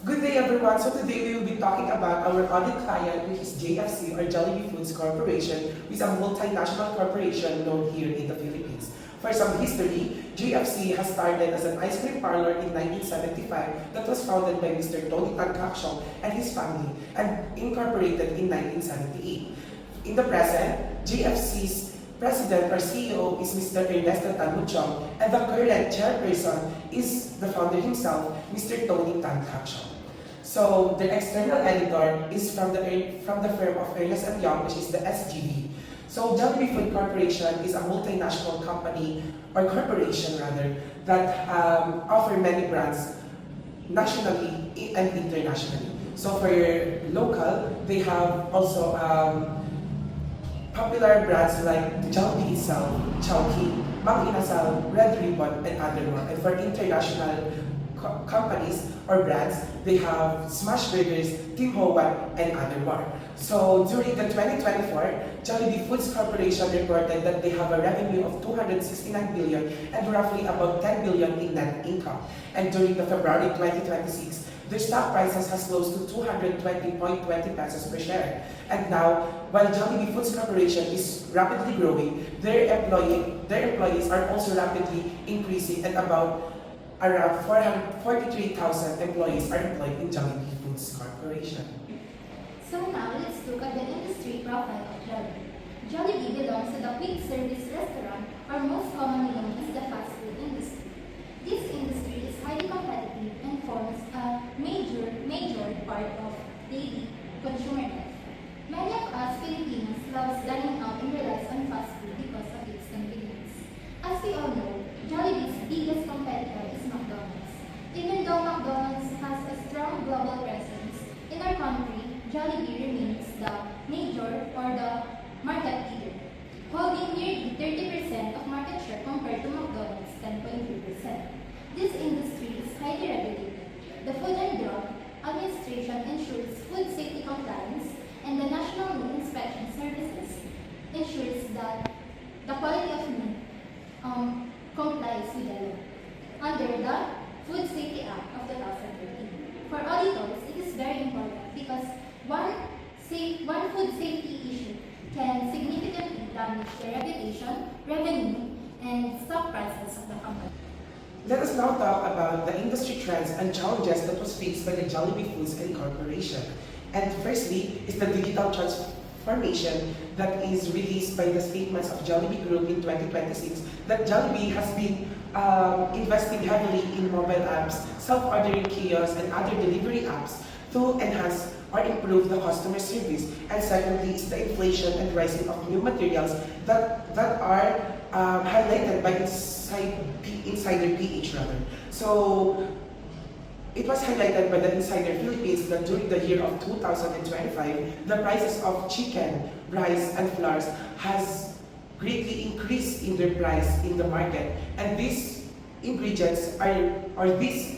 Good day everyone. So today we will be talking about our audit client, which is JFC or Jollibee Foods Corporation, which is a multinational corporation known here in the Philippines. For some history, JFC has started as an ice cream parlor in 1975 that was founded by Mr. Tony Tan Caktiong and his family and incorporated in 1978. In the present, JFC's President or CEO is Mr. Ernesto Tanmuchong, and the current chairperson is the founder himself, Mr. Tony Tan Caktiong. So the external editor is from the firm of Ernst & Young, which is the SGB. So Jollibee Food Corporation is a multinational company or corporation rather that offer many brands nationally and internationally. So for your local, they have also popular brands like Jollibee itself, Chowking, Mang Inasal, Red Ribbon, and other more. And for international companies or brands, they have Smash Burgers, Tim Ho Wan, and other more. So during the 2024, Jollibee Foods Corporation reported that they have a revenue of 269 billion and roughly about 10 billion in net income. And during the February 2026, their stock prices has close to 220.20 pesos per share. And now, while Jollibee Foods Corporation is rapidly growing, their employees are also rapidly increasing, and about around 443,000 employees are employed in Jollibee Foods Corporation. So now let's look at the industry profile of Jollibee. Jollibee belongs to the quick service restaurant, or most commonly known as the fast food industry. This industry is highly competitive and forms a major part of daily consumer life. Many of us Filipinos love dining out and relies on fast food because of its convenience. As we all know, Jollibee's biggest competitor is McDonald's. Even though McDonald's has a strong global presence, in our country, Jollibee remains the major or the market leader, holding nearly 30% of market share compared to McDonald's 10.3%. This industry is highly regulated. The Food and Drug Administration ensures food safety compliance, and the National Meat Inspection Services ensures that the quality of meat complies with the law under the Food Safety Act of 2013. For auditors, it is very important because one food safety issue can significantly damage the reputation, revenue, and stock prices of the company. Let us now talk about the industry trends and challenges that was faced by the Jollibee Foods Corporation. And firstly is the digital transformation that is released by the statements of Jollibee Group in 2026 that Jollibee has been investing heavily in mobile apps, self-ordering kiosks, and other delivery apps to enhance or improve the customer service. And secondly is the inflation and rising of new materials that are highlighted by Insider PH rather. So it was highlighted by the Insider Philippines that during the year of 2025, the prices of chicken, rice, and flours has greatly increased in their price in the market. And these ingredients or these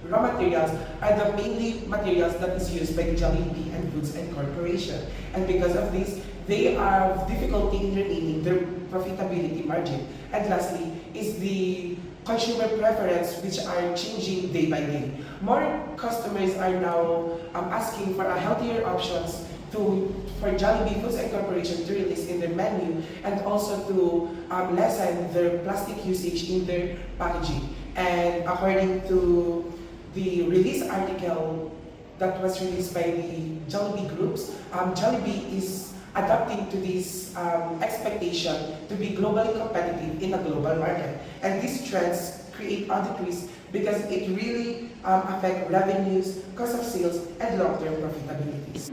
raw materials are the mainly materials that is used by the Jollibee and Foods and Corporation. And because of this, they have difficulty in retaining their profitability margin. And lastly is the consumer preference, which are changing day by day. More customers are now asking for a healthier options for Jollibee Foods and Corporation to release in their menu, and also to lessen their plastic usage in their packaging. And according to the release article that was released by the Jollibee groups, Jollibee is adapting to this expectation to be globally competitive in a global market. And these trends create audit risk because it really affect revenues, cost of sales, and long-term profitabilities.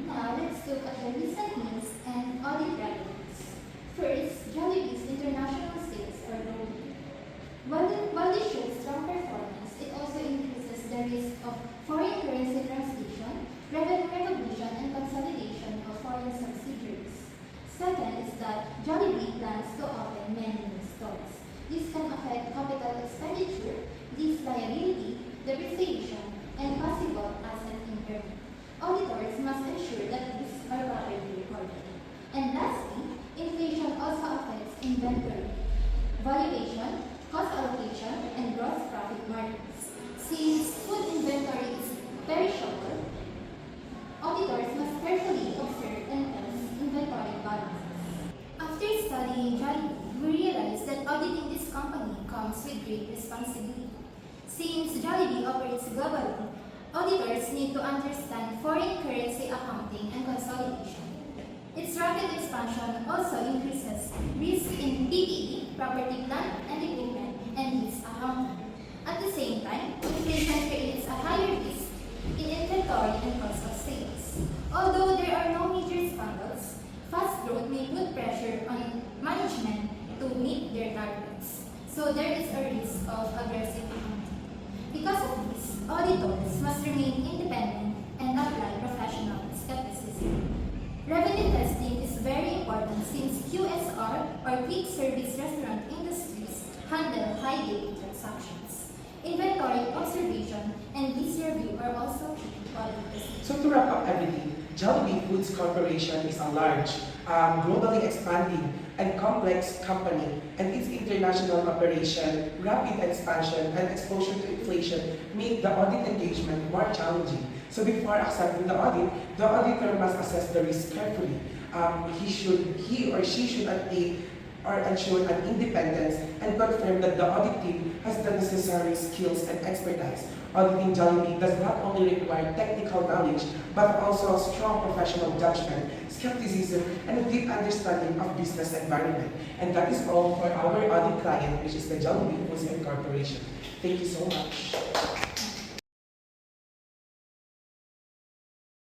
Now let's look at the recent news and audit revenues. First, Jollibee's international sales are growing. While they show strong performance, it also increases the risk of foreign currency translation, revenue recognition, and consolidation of foreign subsidiaries. Second is that Jollibee plans to open many new stores. This can affect capital expenditure, lease liability, depreciation, and possible asset impairment. Auditors must ensure that these are properly recorded. And lastly, inflation also affects inventory, valuation, cost allocation, and gross profit margins. Since food inventory is Jollibee operates globally, auditors need to understand foreign currency accounting and consolidation. Its rapid expansion also increases risk in PPE, property, plant, and equipment, and lease accounting. At the same time, inflation creates a higher risk in inventory and cost of sales. Although there are no major scandals, fast growth may put pressure on management to meet their targets. So there is a risk of aggressive accounting. Because of this, auditors must remain independent and apply professional skepticism. Revenue testing is very important since QSR or quick service restaurant industries handle high daily transactions. Inventory observation and lease review are also key to audit testing. So to wrap up everything, Jollibee Foods Corporation is a large, globally expanding, and complex company, and its international operation, rapid expansion, and exposure to inflation make the audit engagement more challenging. So before accepting the auditor must assess the risk carefully. He or she should attain or ensure an independence and confirm that the audit team has the necessary skills and expertise. Auditing Jollibee does not only require technical knowledge, but also strong professional judgment, skepticism, and a deep understanding of business environment. And that is all for our audit client, which is the Jollibee Foods Corporation. Thank you so much.